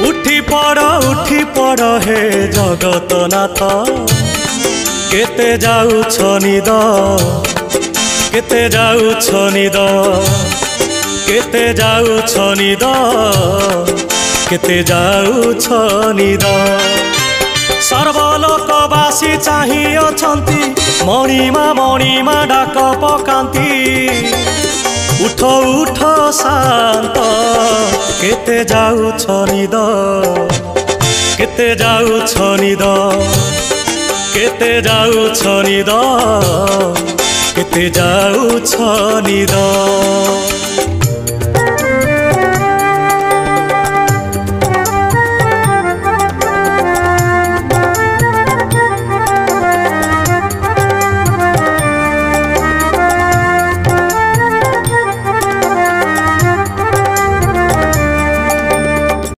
उठी पड़ हे जगतनाथ केते जाउछ निद केते जाउछ निद केते जाउछ निद केते जाउछ निद सर्वलोकवासी चाहि अछंती मणिमा डाक पकांती उठ उठ शांत केते जाउछ निद केते जाउछ निद केते जाउछ निद केते जाउछ निद।